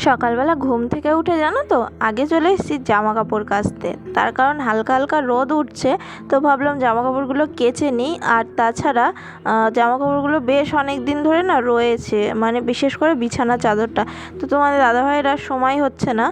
সকালবেলা ঘুম থেকে উঠে জানো তো আগে চলে এসেছি জামা কাপড় কাচতে। তার কারণ হালকা হালকা রোদ উঠছে, তো ভাবলাম জামা কাপড়গুলো কেচে নিই। আর তাছাড়া জামা কাপড়গুলো বেশ অনেক দিন ধরে না রয়েছে, মানে বিশেষ করে বিছানা চাদরটা। তো তোমাদের দাদাভাইয়ের আর সময় হচ্ছে না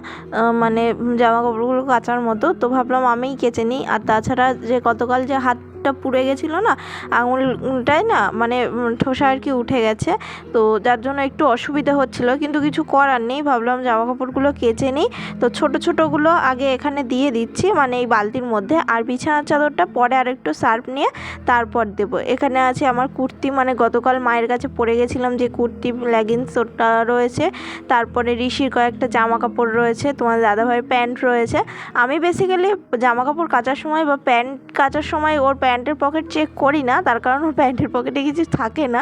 মানে জামা কাপড়গুলো কাচার মতো, তো ভাবলাম আমিই কেচে নিই। আর তাছাড়া যে গতকাল যে হাতটা পুড়ে গেছিলো না, আঙুলটায় না মানে ঠোসা আর কি উঠে গেছে, তো যার জন্য একটু অসুবিধা হচ্ছিলো, কিন্তু কিছু করার নেই। ভাবলাম জামা কাপড়গুলো কেচে নিই, তো ছোটো ছোটোগুলো আগে এখানে দিয়ে দিচ্ছি মানে এই বালতির মধ্যে, আর বিছানার চাদরটা পরে আর একটু সার্ফ নিয়ে তারপর দেবো। এখানে আছে আমার কুর্তি, মানে গতকাল মায়ের কাছে পরে গেছিলাম যে কুর্তি লেগিংস, ওটা রয়েছে। তারপরে ঋষির কয়েকটা জামা কাপড় রয়েছে, তোমার দাদাভাইয়ের প্যান্ট রয়েছে। আমি বেসিক্যালি জামা কাপড় কাচার সময় বা প্যান্ট কাচার সময় ওর প্যান্টের পকেট চেক করি না, তার কারণ ওর প্যান্টের পকেটে কিছু থাকে না,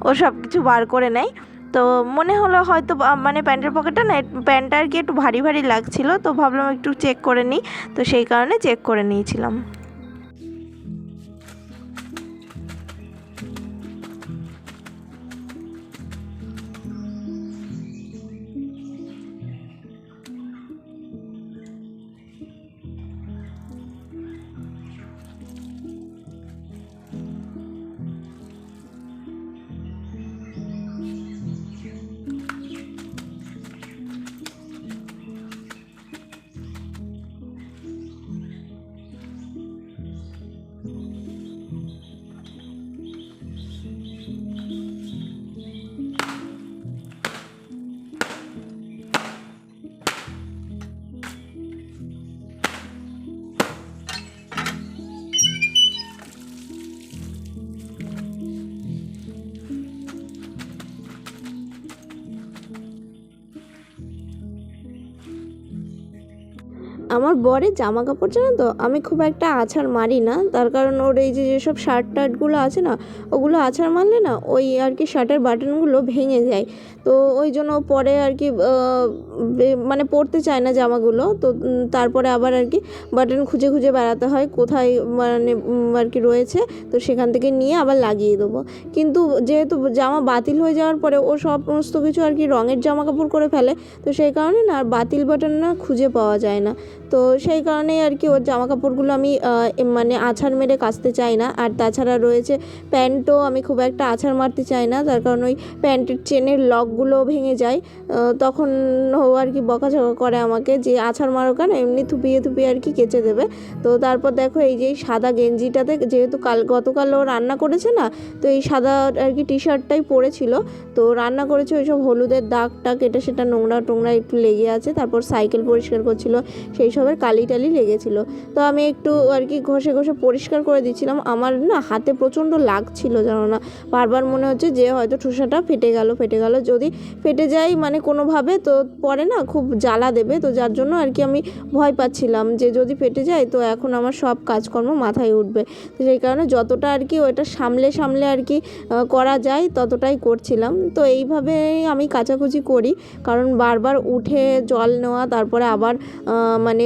ও সব কিছু বার করে নেয়। তো মনে হলো হয়তো মানে প্যান্টের পকেটটা না, প্যান্টটা আর কি একটু ভারী ভারী লাগছিলো, তো ভাবলাম একটু চেক করে নিই, তো সেই কারণে চেক করে নিয়েছিলাম। আমার বরের জামা কাপড় জানো তো আমি খুব একটা আছাড় মারি না, তার কারণ ওর এই যে যেসব শার্ট টার্টগুলো আছে না, ওগুলো আছাড় মারলে না ওই আর কি শার্টের বাটনগুলো ভেঙে যায়। তো ওই জন্য পরে আর কি মানে পরতে চায় না জামাগুলো, তো তারপরে আবার আর কি বাটন খুঁজে খুঁজে বেড়াতে হয় কোথায় মানে আর কি রয়েছে, তো সেখান থেকে নিয়ে আবার লাগিয়ে দেবো। কিন্তু যেহেতু জামা বাতিল হয়ে যাওয়ার পরে ও সমস্ত কিছু আর কি রঙের জামা কাপড় করে ফেলে, তো সেই কারণে না আর বাতিল বাটন না খুঁজে পাওয়া যায় না। তো সেই কারণেই আর কি ওর জামা কাপড়গুলো আমি মানে আছাড় মেরে কাচতে চাই না। আর তাছাড়া রয়েছে প্যান্টও আমি খুব একটা আছাড় মারতে চাই না, তার কারণ ওই প্যান্টের চেনের লকগুলো ভেঙে যায়। তখন ও আর কি বকাঝকা করে আমাকে যে আছাড় মারো কেন, এমনি থুপিয়ে থুপিয়ে আর কি কেচে দেবে। তো তারপর দেখো এই যে সাদা গেঞ্জিটাতে, যেহেতু গতকাল ও রান্না করেছে না, তো এই সাদা আর কি টি শার্টটাই পরেছিল, তো রান্না করেছে ওই সব হলুদের দাগ টাগ এটা সেটা নোংরা টোংরা একটু লেগে আছে। তারপর সাইকেল পরিষ্কার করছিল, সেই সবের কালি টালি লেগেছিলো। তো আমি একটু আর কি ঘষে ঘষে পরিষ্কার করে দিচ্ছিলাম। আমার না হাতে প্রচণ্ড লাগছিল জানো না, বারবার মনে হচ্ছে যে হয়তো ঠোসাটা ফেটে গেল, যদি ফেটে যায় মানে কোনোভাবে, তো পরে না খুব জ্বালা দেবে। তো যার জন্য আর কি আমি ভয় পাচ্ছিলাম যে যদি ফেটে যায় তো এখন আমার সব কাজকর্ম মাথায় উঠবে। তো সেই কারণে যতটা আর কি ওটা সামলে সামলে আর কি করা যায় ততটাই করছিলাম। তো এইভাবে আমি কাচাকুচি করি, কারণ বারবার উঠে জল নেওয়া তারপরে আবার মানে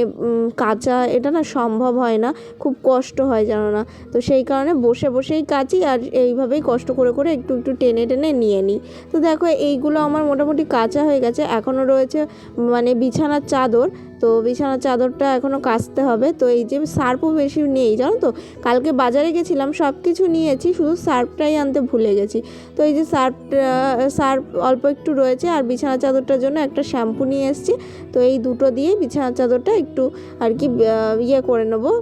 কাচা এটা না সম্ভব হয় না, খুব কষ্ট হয় জানো না। তো সেই কারণে বসে বসেই কাচি, আর এইভাবেই কষ্ট করে করে একটু একটু টেনে টেনে নিয়ে নিই। তো দেখো এইগুলো আমার মোটামুটি কাচা হয়ে গেছে, এখনও রয়েছে মানে বিছানার চাদর। তো বিছানার চাদরটা এখনও কাচতে হবে। তো এই যে সার্ফও বেশি নেই জানো তো, কালকে বাজারে গেছিলাম সব কিছু নিয়েছি, শুধু সার্ফটাই আনতে ভুলে গেছি। তো এই যে সার্ফ অল্প একটু রয়েছে, আর বিছানার চাদরটার জন্য একটা শ্যাম্পু নিয়ে এসেছি। তো এই দুটো দিয়ে বিছানার চাদরটা একটু আর কি ইয়ে করে নেবো,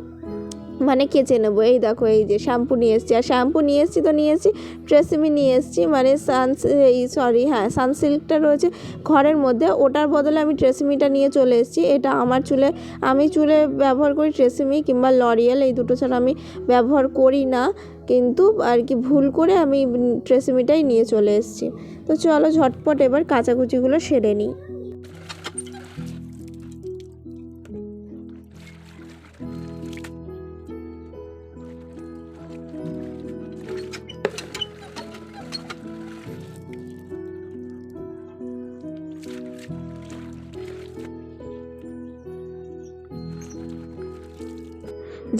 মানে কেচে নেবো। এই দেখো এই যে শ্যাম্পু নিয়ে এসেছি, আর শ্যাম্পু নিয়ে এসেছি তো নিয়ে এসেছি, ট্রেসিমি নিয়ে এসেছি, মানে সানসিল্কটা রয়েছে ঘরের মধ্যে, ওটার বদলে আমি ট্রেসিমিটা নিয়ে চলে এসেছি। এটা আমার চুলে, আমি চুলে ব্যবহার করি ট্রেসিমি কিংবা লরিয়েল, এই দুটো ছাড়া আমি ব্যবহার করি না, কিন্তু আর কি ভুল করে আমি ট্রেসিমিটাই নিয়ে চলে এসেছি। তো চলো ঝটপট এবার কাচাকুচিগুলো সেরে নিই।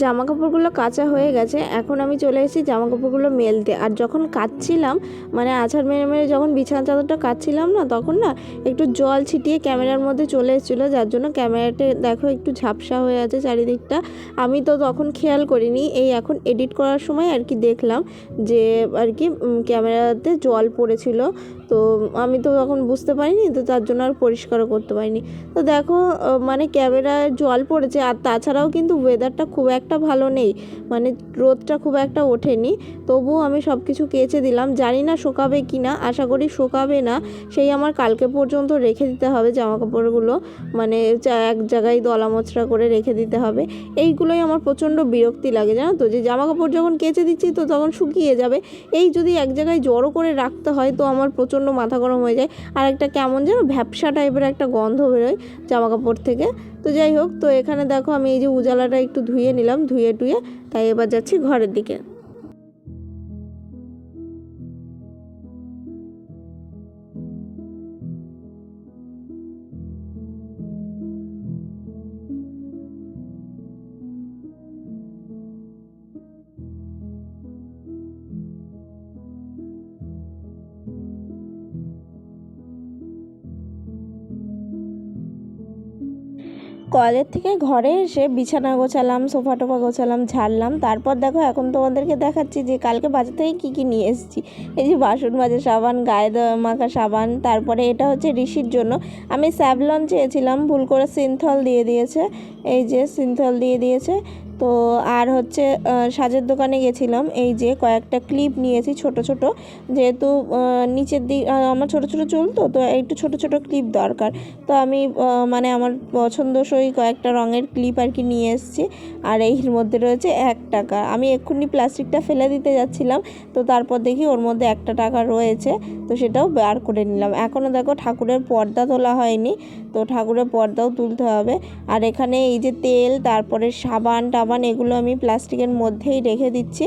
জামা কাপড়গুলো কাচা হয়ে গেছে, এখন আমি চলে এসেছি জামা কাপড়গুলো মেলতে। আর যখন কাচছিলাম মানে আছাড় মেরে মেরে যখন বিছানা চাদরটা কাচছিলাম না, তখন না একটু জল ছিটিয়ে ক্যামেরার মধ্যে চলে এসেছিলো, যার জন্য ক্যামেরাটা দেখো একটু ঝাপসা হয়ে আছে চারিদিকটা। আমি তো তখন খেয়াল করিনি, এই এখন এডিট করার সময় আর কি দেখলাম যে আর কি ক্যামেরাতে জল পড়েছিল। তো আমি তো তখন বুঝতে পারিনি, তো তার জন্য আর পরিষ্কারও করতে পারিনি। তো দেখো মানে ক্যামেরায় জল পড়েছে, আর তাছাড়াও কিন্তু ওয়েদারটা খুব একটা ভালো নেই, মানে রোদটা খুব একটা ওঠেনি। তবুও আমি সব কিছু কেচে দিলাম, জানি না শোকাবে কি না, আশা করি শোকাবে না। সেই আমার কালকে পর্যন্ত রেখে দিতে হবে জামা কাপড়গুলো, মানে এক জায়গায় দলা মোচড়া করে রেখে দিতে হবে। এইগুলোই আমার প্রচণ্ড বিরক্তি লাগে, জানো তো, যে জামা কাপড় যখন কেচে দিচ্ছি তো তখন শুকিয়ে যাবে, এই যদি এক জায়গায় জড়ো করে রাখতে হয় তো আমার প্রচণ্ড মাথা গরম হয়ে যায়। আর একটা কেমন যেন ভ্যাপসা টাইপের একটা গন্ধ বেরোয় জামা কাপড় থেকে। তো যাই হোক, তো এখানে দেখো আমি এই যে উজালাটা একটু ধুয়ে নিলাম, ধুয়ে টুয়ে তাই এবার যাচ্ছি ঘরের দিকে। কলেজ থেকে ঘরে এসে বিছানা গোছালাম, সোফা টোফা গোছালাম, ঝাড়লাম। তারপর দেখো এখন তোমাদেরকে দেখাচ্ছি যে কালকে বাজার থেকে কী কী নিয়ে এসেছি। এই যে বাসন মাজা সাবান, গায়ে মাখা সাবান, তারপরে এটা হচ্ছে ঋষির জন্য। আমি স্যাভলন চেয়েছিলাম, ভুল করে সিনথল দিয়ে দিয়েছে, এই যে সিনথল দিয়ে দিয়েছে। তো আর হচ্ছে সাজের দোকানে গেছিলাম, এই যে কয়েকটা ক্লিপ নিয়েছি ছোট ছোট, যেহেতু নিচের দিক আমার ছোট ছোট চুল, তো একটু ছোট ছোট ক্লিপ দরকার। তো আমি মানে আমার পছন্দসই কয়েকটা রঙের ক্লিপ আর কি নিয়ে এসেছি। আর এর মধ্যে রয়েছে 1 টাকা। আমি এক্ষুনি প্লাস্টিকটা ফেলে দিতে যাচ্ছিলাম, তো তারপর দেখি ওর মধ্যে 1 টাকা রয়েছে, তো সেটাও বার করে নিলাম। এখনও দেখো ঠাকুরের পর্দা তোলা হয়নি, তো ঠাকুরের পর্দাও তুলতে হবে। আর এখানে এই যে তেল, তারপরে সাবান টাবান, এগুলো আমি প্লাস্টিকের মধ্যেই রেখে দিচ্ছি।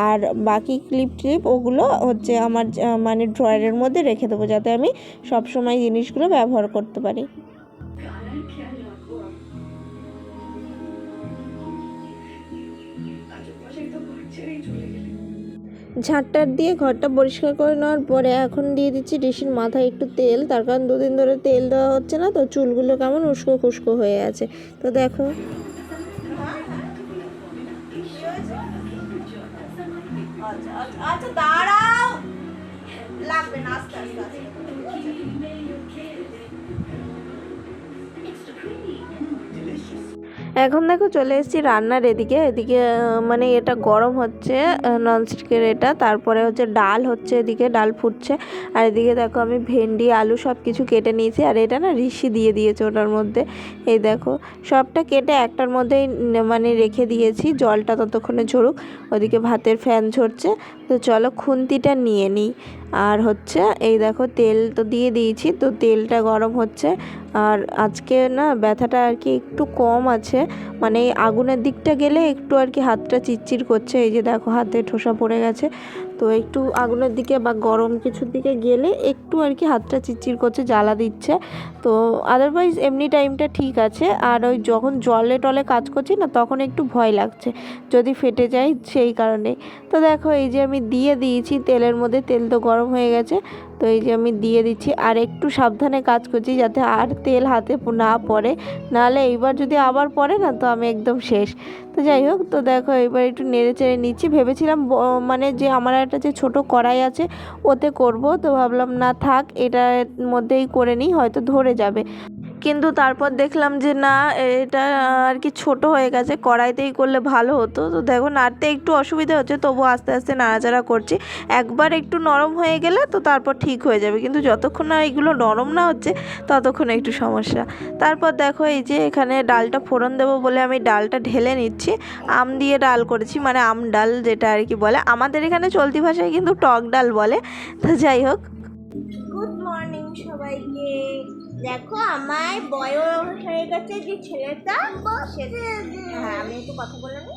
আর বাকি ক্লিপ ওগুলো হচ্ছে আমার মানে ড্রয়ারের মধ্যে রেখে দেবো, যাতে আমি সব সময় জিনিসগুলো ব্যবহার করতে পারি। ঝাঁটটার দিয়ে ঘরটা পরিষ্কার করে নেওয়ার পরে এখন দিয়ে দিচ্ছি ঋষির মাথায় একটু তেল, তার কারণ 2 দিন ধরে তেল দেওয়া হচ্ছে না, তো চুলগুলো কেমন উস্কো খুস্কো হয়ে আছে। তো দেখো আচ্ছা দাঁড়াও, লাগবে না, আস্তে আস্তে আস্তে। এখন দেখো চলে এসেছি রান্নার এদিকে মানে এটা গরম হচ্ছে ননস্টিকের এটা, তারপরে হচ্ছে ডাল হচ্ছে, এদিকে ডাল ফুটছে। আর এদিকে দেখো আমি ভেন্ডি আলু সব কিছু কেটে নিয়েছি, আর এটা না ঋষি দিয়ে দিয়েছে ওটার মধ্যে। এই দেখো সবটা কেটে একটার মধ্যেই মানে রেখে দিয়েছি, জলটা ততক্ষণে ঝরুক। ওদিকে ভাতের ফ্যান ঝরছে, তো চলো খুন্তিটা নিয়ে নিই। আর হচ্ছে এই দেখো তেল তো দিয়ে দিয়েছি, তো তেলটা গরম হচ্ছে। আর আজকে না ব্যথাটা আর কি একটু কম আছে, মানে এই আগুনের দিকটা গেলে একটু আর কি হাতটা চিরচির করছে, এই যে দেখো হাতে ঠোসা পড়ে গেছে। তো একটু আগুনের দিকে বা গরম কিছুর দিকে গেলে একটু আর কি হাতটা চিরচির করছে, জ্বালা দিচ্ছে। তো আদারওয়াইজ এমনি টাইমটা ঠিক আছে। আর ওই যখন জলে টলে কাজ করছি না, তখন একটু ভয় লাগছে যদি ফেটে যায়, সেই কারণে। তো দেখো এই যে আমি দিয়ে দিয়েছি তেলের মধ্যে, তেল তো গরম হয়ে গেছে, তো এই যে আমি দিয়ে দিচ্ছি। আর একটু সাবধানে কাজ করছি যাতে আর তেল হাতে না পড়ে, নাহলে এইবার যদি আবার পড়ে না তো আমি একদম শেষ। তো যাই হোক, তো দেখো এবার একটু নেড়ে চেড়ে নিচ্ছি। ভেবেছিলাম মানে যে আমার একটা যে ছোট কড়াই আছে ওতে করব, তো ভাবলাম না থাক, এটার মধ্যেই করে নিই, হয়তো ধরে যাবে। কিন্তু তারপর দেখলাম যে না, এটা আর কি ছোট হয়ে গেছে, কড়াইতেই করলে ভালো হতো। তো দেখো নাড়তে একটু অসুবিধা হচ্ছে, তবু আস্তে আস্তে নাড়াচাড়া করছি। একবার একটু নরম হয়ে গেলে তো তারপর ঠিক হয়ে যাবে, কিন্তু যতক্ষণ না এগুলো নরম না হচ্ছে ততক্ষণ একটু সমস্যা। তারপর দেখো এই যে এখানে ডালটা ফোড়ন দেবো বলে আমি ডালটা ঢেলে নিচ্ছি। আম দিয়ে ডাল করেছি, মানে আম ডাল যেটা আর কি বলে, আমাদের এখানে চলতি ভাষায় কিন্তু টক ডাল বলে। তো যাই হোক, গুড মর্নিং সবাইকে। দেখো আমার বয়স হয়ে গেছে, যে ছেলেটা, হ্যাঁ আমি একটু কথা বলে নি,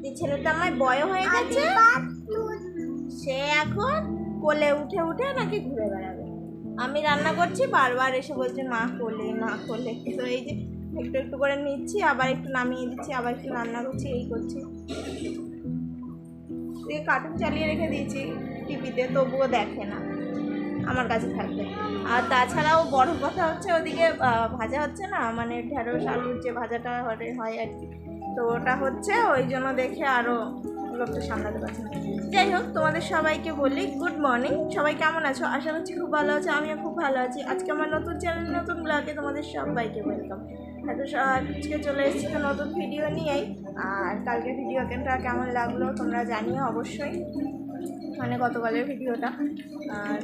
যে ছেলেটা আমার বয়স হয়ে গেছে, সে এখন কোলে উঠে উঠে নাকি ঘুরে বেড়াবে। আমি রান্না করছি, বারবার এসে বলছে মা কোলে মা কোলে। তো এই যে একটু একটু করে নিচ্ছি, আবার একটু নামিয়ে দিচ্ছি, আবার একটু রান্না করছি, এই করছি। কার্টুন চালিয়ে রেখে দিয়েছি টিভিতে, তবুও দেখে না, আমার কাছে থাকবে। আর তাছাড়াও বড় কথা হচ্ছে ওদিকে ভাজা হচ্ছে না, মানে ঢেঁড়স আলুর যে ভাজাটা হয় আর কি, তো ওটা হচ্ছে, ওই জন্য দেখে আরও লোকটা সামলাতে পারছি না। যাই হোক, তোমাদের সবাইকে বলি গুড মর্নিং। সবাই কেমন আছো? আশা করছি খুব ভালো আছো, আমিও খুব ভালো আছি। আজকে আমার নতুন চ্যানেল, নতুন ব্লগে তোমাদের সবাইকে ওয়েলকাম। আজকে চলে এসেছি তো নতুন ভিডিও নিয়েই। আর কালকের ভিডিওটা কেমন লাগলো তোমরা জানিও অবশ্যই, মানে গতকালের ভিডিওটা। আর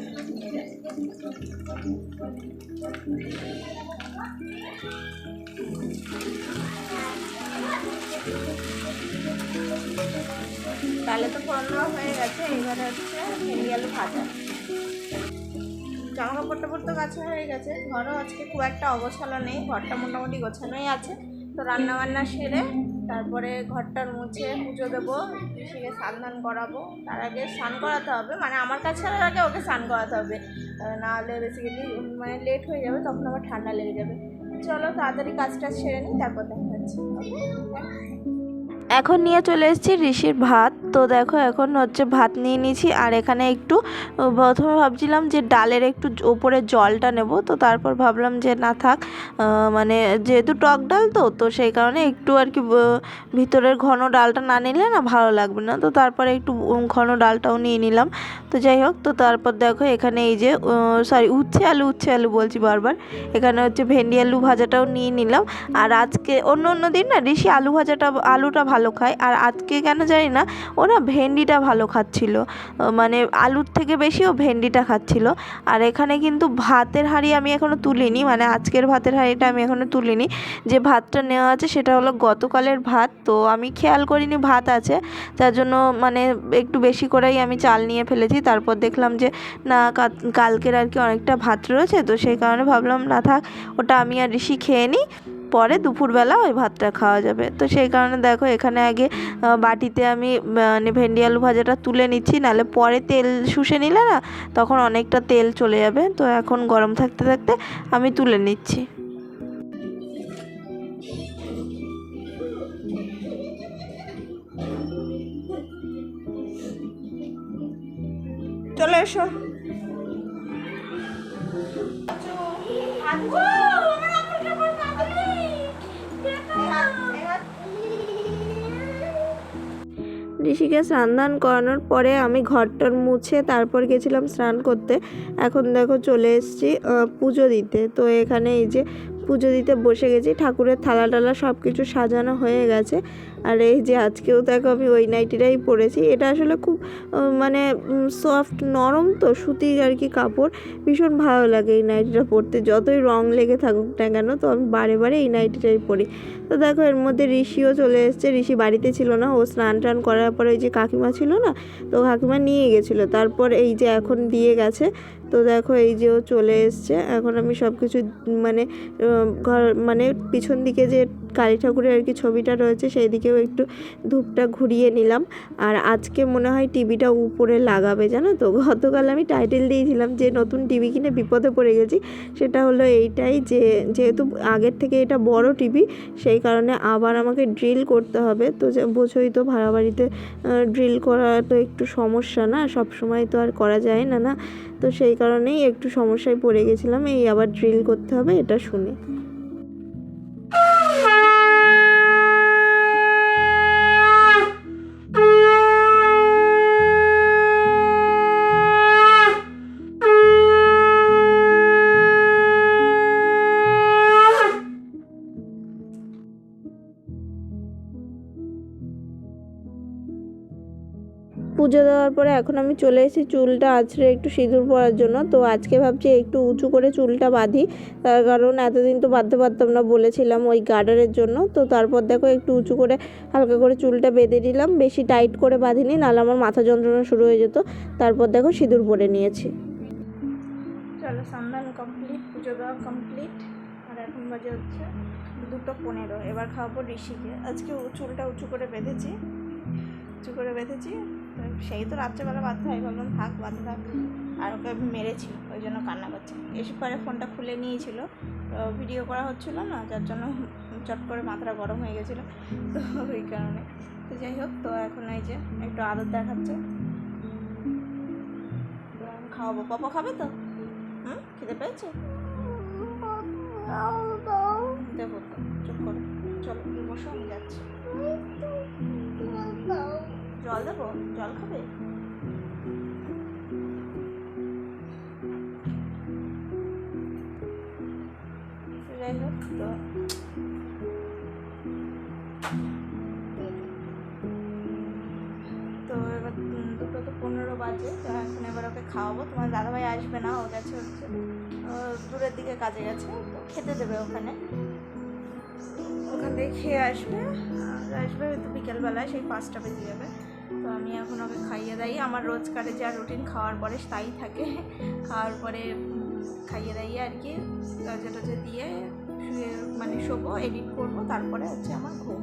তাহলে তো ফোড়ন হয়ে গেছে, এইবারে হচ্ছে ভেন্ডি আলু ভাজা। জামা কাপড় টাপড় তো কাছে হয়ে গেছে, ঘরও আজকে খুব একটা অগোছালো নেই, ঘরটা মোটামুটি গোছানোই আছে। তো রান্নাবান্না সেরে তারপরে ঘরটার মুছে পুজো দেবো, ঋষিকে স্নান করাবো। তার আগে স্নান করাতে হবে, মানে আমার কাছে আগে ওকে স্নান করাতে হবে, নাহলে বেসিক্যালি মানে লেট হয়ে যাবে, তখন আবার ঠান্ডা লেগে যাবে। চলো তাড়াতাড়ি কাজটা সেরে নিই, তারপর দেখা যাচ্ছে। এখন নিয়ে চলে এসেছি ঋষির ভাত। তো দেখো এখন হচ্ছে ভাত নিয়ে নিয়েছি, আর এখানে একটু প্রথমে ভাবছিলাম যে ডালের একটু ওপরে জলটা নেব, তো তারপর ভাবলাম যে না থাক, মানে যেহেতু টক ডাল তো সেই কারণে একটু আর কি ভিতরের ঘন ডালটা না নিলে না ভালো লাগবে না, তো তারপরে একটু ঘন ডালটাও নিয়ে নিলাম। তো যাই হোক, তো তারপর দেখো এখানে এই যে উচ্ছে আলু বলছি বারবার, এখানে হচ্ছে ভেন্ডি আলু ভাজাটাও নিয়ে নিলাম। আর আজকে অন্য দিন না ঋষি আলুটা ভালো খায়, আর আজকে কেন জানি না ও না ভেন্ডিটা ভালো খাচ্ছিল, মানে আলুর থেকে বেশি ও ভেন্ডিটা খাচ্ছিল। আর এখানে কিন্তু ভাতের হাঁড়ি আমি এখনও তুলিনি, মানে আজকের ভাতের হাঁড়িটা আমি এখনও তুলিনি। যে ভাতটা নেওয়া আছে সেটা হলো গতকালের ভাত, তো আমি খেয়াল করিনি ভাত আছে, যার জন্য মানে একটু বেশি করেই আমি চাল নিয়ে ফেলেছি। তারপর দেখলাম যে না কালকের আর কি অনেকটা ভাত রয়েছে, তো সেই কারণে ভাবলাম না থাক, ওটা আমি আর ঋষি খেয়ে নিই, পরে দুপুরবেলা ওই ভাতটা খাওয়া যাবে। তো সেই কারণে দেখো এখানে আগে বাটিতে আমি মানে ভেন্ডি আলু ভাজাটা তুলে নিচ্ছি, নাহলে পরে তেল শুষে নিলে না তখন অনেকটা তেল চলে যাবে। তো এখন গরম থাকতে থাকতে আমি তুলে নিচ্ছি। চলে এসো। ঋষিকে স্নান করানোর পরে আমি ঘরটার মুছে তারপর গেছিলাম স্নান করতে। এখন দেখো চলে এসেছি পুজো দিতে। তো এখানে এই যে পুজো দিতে বসে গেছি, ঠাকুরের থালা টালা সব কিছু সাজানো হয়ে গেছে। আর এই যে আজকেও দেখো আমি ওই নাইটিটাই পরেছি, এটা আসলে খুব মানে সফট নরম, তো সুতির আর কি কাপড়, ভীষণ ভালো লাগে এই নাইটিটা পরতে, যতই রং লেগে থাকুক না কেন, তো আমি বারে বারে এই নাইটিটাই পরি। তো দেখো এর মধ্যে ঋষিও চলে এসছে, ঋষি বাড়িতে ছিল না, ও স্নান টান করার পরে ওই যে কাকিমা ছিল না, তো কাকিমা নিয়ে গেছিলো, তারপর এই যে এখন দিয়ে গেছে। তো দেখো এই যে ও চলে এসছে, এখন আমি সব কিছু মানে ঘর মানে পিছন দিকে যে কালী ঠাকুরের আর কি ছবিটা রয়েছে সেই দিকেও একটু ধূপটা ঘুরিয়ে নিলাম। আর আজকে মনে হয় টিভিটা উপরে লাগাবে, জানো তো, গতকাল আমি টাইটেল দিয়েছিলাম যে নতুন টিভি কিনে বিপদে পড়ে গেছি, সেটা হলো এইটাই যে যেহেতু আগের থেকে এটা বড় টিভি, সেই কারণে আবার আমাকে ড্রিল করতে হবে। তো বোঝোই তো ভাড়া বাড়িতে ড্রিল করা তো একটু সমস্যা, না সব সময় তো আর করা যায় না, তো সেই কারণেই একটু সমস্যায় পড়ে গেছিলাম, এই আবার ড্রিল করতে হবে এটা শুনে। পুজো দেওয়ার পরে এখন আমি চলে এসেছি চুলটা আঁচড়ে একটু সিঁদুর পরার জন্য। তো আজকে ভাবছি একটু উঁচু করে চুলটা বাঁধি, তার কারণ এতদিন তো বাঁধতে পারতাম না, বলেছিলাম ওই গার্ডারের জন্য। তো তারপর দেখো একটু উঁচু করে হালকা করে চুলটা বেঁধে নিলাম, বেশি টাইট করে বাঁধিনি, নাহলে আমার মাথা যন্ত্রণা শুরু হয়ে যেত। তারপর দেখো সিঁদুর পরে নিয়েছি। চলো স্নান কমপ্লিট, পুজো দেওয়া কমপ্লিট, আর এখন বাজে হচ্ছে 2:15। এবার খাওয়াবো ঋষিকে। আজকে চুলটা উঁচু করে বেঁধেছি, সেই তো রাত্রেবেলা বাঁধতে হয়, বললাম থাক বাঁধতে থাক, আর ওকে মেরেছি, ওই জন্য কান্না করছে। এসে পরে ফোনটা খুলে নিয়েছিল, ভিডিও করা হচ্ছিলো না, যার জন্য চট করে মাথাটা গরম হয়ে গেছিলো, তো ওই কারণে। তো যাই হোক, তো এখন এই যে একটু আদর দেখাচ্ছে, তো আমি খাওয়াবো। পাপা খাবে তো? খেতে পেয়েছে? দেবো তো, চুপ করো, চলো বসো, আমি যাচ্ছি। জল দেবো? জল খাবে? যাই হোক, তো এবার 2:15 বাজে, তো এখন এবার ওকে খাওয়াবো। তোমার দাদাভাই আসবে না, ও গেছে হচ্ছে দূরের দিকে কাজে গেছে, তো খেতে দেবে ওখানে, ওখান থেকে খেয়ে আসবে। আসবে হয়তো বিকেলবেলায়, সেই 5টা বেজে যাবে। তো আমি এখন ওকে খাইয়ে দাইয়ে, আমার রোজকারে যা রুটিন খাওয়ার পরে তাই থাকে, খাওয়ার পরে খাইয়ে দাইয়ে আর কি কাজে দিয়ে শুয়ে মানে শোবো, এডিট করবো, তারপরে হচ্ছে আমার ঘুম।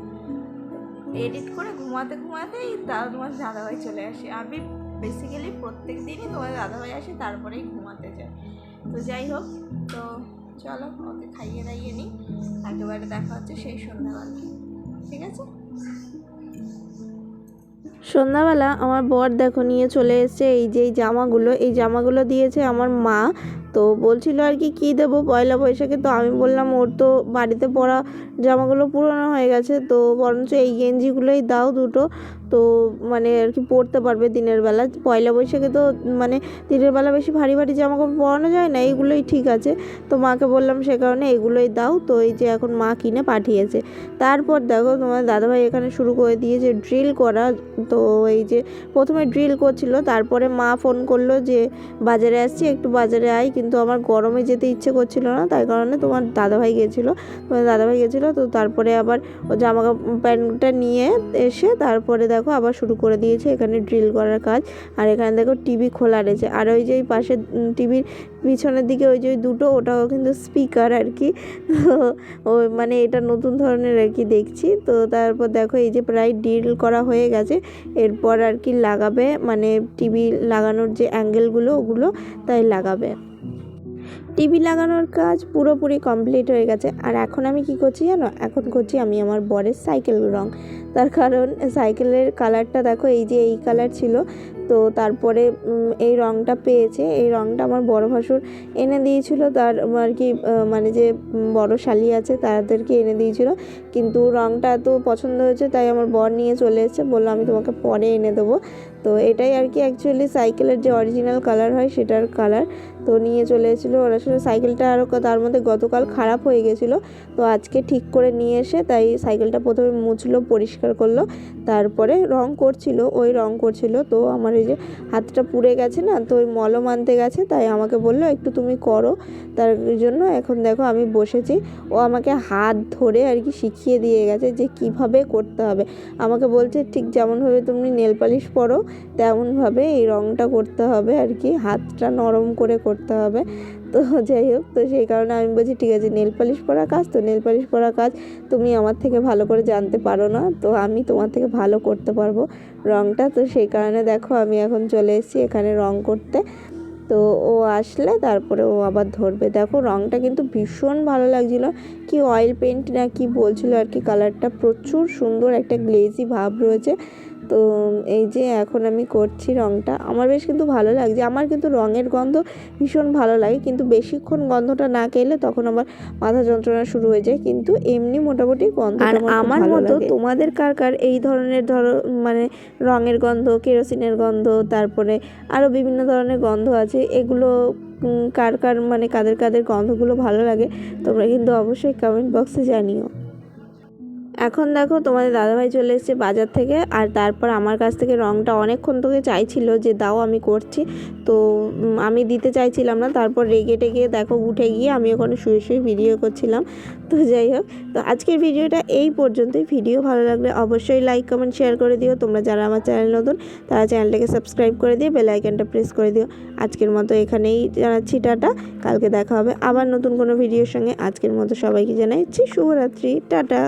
এডিট করে ঘুমাতেই তোমার দাদাভাই চলে আসে। আমি বেসিক্যালি প্রত্যেক দিনই তোমার দাদাভাই আসে, তারপরেই ঘুমাতে যায়। তো যাই হোক, তো চলো ওকে খাইয়ে দাইয়ে নিই, একেবারে দেখা হচ্ছে সেই সন্ধ্যাবেলা, ঠিক আছে? সন্ধ্যাবেলা আমার বর দেখো নিয়ে চলে এসেছে এই যে এই জামাগুলো দিয়েছে আমার মা। তো বলছিল আর কি কী দেবো পয়লা বৈশাখে, তো আমি বললাম ওর তো বাড়িতে পরা জামাগুলো পুরনো হয়ে গেছে, তো বরঞ্চ এই গেঞ্জিগুলোই দাও দুটো, তো মানে আর কি পরতে পারবে দিনের বেলা। পয়লা বৈশাখে তো মানে দিনের বেলা বেশি ভারী জামা কাপড় পরানো যায় না, এইগুলোই ঠিক আছে। তো মাকে বললাম সে কারণে এগুলোই দাও। তো এই যে এখন মা কিনে পাঠিয়েছে। তারপর দেখো তোমার দাদাভাই এখানে শুরু করে দিয়েছে ড্রিল করা। তো এই যে প্রথমে ড্রিল করছিল, তারপরে মা ফোন করলো যে বাজারে আসছি, একটু বাজারে আয়, কিন্তু আমার গরমে যেতে ইচ্ছে করছিল না, তাই কারণে তোমার দাদাভাই গেছিলো। তো তারপরে আবার ও জামা প্যান্টটা নিয়ে এসে তারপরে দেখো আবার শুরু করে দিয়েছে এখানে ড্রিল করার কাজ। আর এখানে দেখো টিভি খোলা রয়েছে, আর ওই যে পাশে টিভির পিছনের দিকে ওই যে দুটো, ওটাও কিন্তু স্পিকার আর কি। তো ওই মানে এটা নতুন ধরনের আর কি দেখছি। তো তারপর দেখো এই যে প্রায় ড্রিল করা হয়ে গেছে, এরপর আর কি লাগাবে, মানে টিভি লাগানোর যে অ্যাঙ্গেলগুলো ওগুলো তাই লাগাবে। টিভি লাগানোর কাজ পুরোপুরি কমপ্লিট হয়ে গেছে। আর এখন আমি কি করছি জানো? এখন করছি আমি আমার বরের সাইকেল রং। তার কারণ সাইকেলের কালারটা দেখো এই যে এই কালার ছিল, তো তারপরে এই রংটা পেয়েছে। এই রংটা আমার বড় ভাসুর এনে দিয়েছিল, তার আর কি মানে যে বড় শালি আছে তাদেরকে এনে দিয়েছিল, কিন্তু রংটা এত পছন্দ হয়েছে তাই আমার বর নিয়ে চলে এসেছে, বললো আমি তোমাকে পরে এনে দেবো। তো এটাই আর কি অ্যাকচুয়ালি সাইকেলের যে অরিজিনাল কালার হয় সেটার কালার। তো নিয়ে চলে এসেছিলো। ওর আসলে সাইকেলটা আরও তার মধ্যে গতকাল খারাপ হয়ে গেছিলো, তো আজকে ঠিক করে নিয়ে এসে তাই সাইকেলটা প্রথমে মুছলো, পরিষ্কার করলো, তারপরে রং করছিল। তো আমার এই যে হাতটা পুড়ে গেছে না, তো ওই মলম আনতে গেছে, তাই আমাকে বললো একটু তুমি করো, তার জন্য এখন দেখো আমি বসেছি। ও আমাকে হাত ধরে আর কি শিখিয়ে দিয়ে গেছে যে কিভাবে করতে হবে। আমাকে বলছে ঠিক যেমনভাবে তুমি নেল পালিশ পরো তেমনভাবে এই রংটা করতে হবে আর কি, হাতটা নরম করে করতে হবে। তো যাই হোক, তো সেই কারণে আমি বলছি ঠিক আছে, নেল পালিশ পরা কাজ তুমি আমার থেকে ভালো করে জানতে পারো না, তো আমি তোমার থেকে ভালো করতে পারবো রংটা। তো সেই কারণে দেখো আমি এখন চলে এসেছি এখানে রং করতে। তো ও আসলে তারপরে ও আবার ধরবে। দেখো রংটা কিন্তু ভীষণ ভালো লাগছিলো, কি অয়েল পেন্ট না কি বলছিল আর কি, কালারটা প্রচুর সুন্দর, একটা গ্লেজি ভাব রয়েছে। তো এই যে এখন আমি করছি রংটা, আমার বেশ কিন্তু ভালো লাগছে। আমার কিন্তু রঙের গন্ধ ভীষণ ভালো লাগে, কিন্তু বেশিক্ষণ গন্ধটা না খেলে তখন আবার মাথা যন্ত্রণা শুরু হয়ে যায়, কিন্তু এমনি মোটামুটি গন্ধ। আর আমার মতো তোমাদের কার এই ধরনের মানে রঙের গন্ধ, কেরোসিনের গন্ধ, তারপরে আরও বিভিন্ন ধরনের গন্ধ আছে, এগুলো কার মানে কাদের গন্ধগুলো ভালো লাগে তোমরা কিন্তু অবশ্যই কমেন্ট বক্সে জানিও। এখন দেখো তোমাদের দাদাভাই চলে এসেছে বাজার থেকে, আর তারপর আমার কাছ থেকে রংটা অনেকক্ষণ থেকে চাইছিল যে দাও আমি করছি, তো আমি দিতে চাইছিলাম না। তারপর রেগে টেগে দেখো উঠে গিয়ে আমি ওখানে শুয়ে ভিডিও করছিলাম। তো যাই হোক, তো আজকের ভিডিওটা এই পর্যন্তই। ভিডিও ভালো লাগলে অবশ্যই লাইক কমেন্ট শেয়ার করে দিও। তোমরা যারা আমার চ্যানেল নতুন তারা চ্যানেলটাকে সাবস্ক্রাইব করে দিয়ে বেল আইকনটা প্রেস করে দিও। আজকের মতো এখানেই জানাচ্ছি টাটা, কালকে দেখা হবে আবার নতুন কোনো ভিডিওর সঙ্গে। আজকের মতো সবাইকে জানাচ্ছি শুভরাত্রি, টাটা।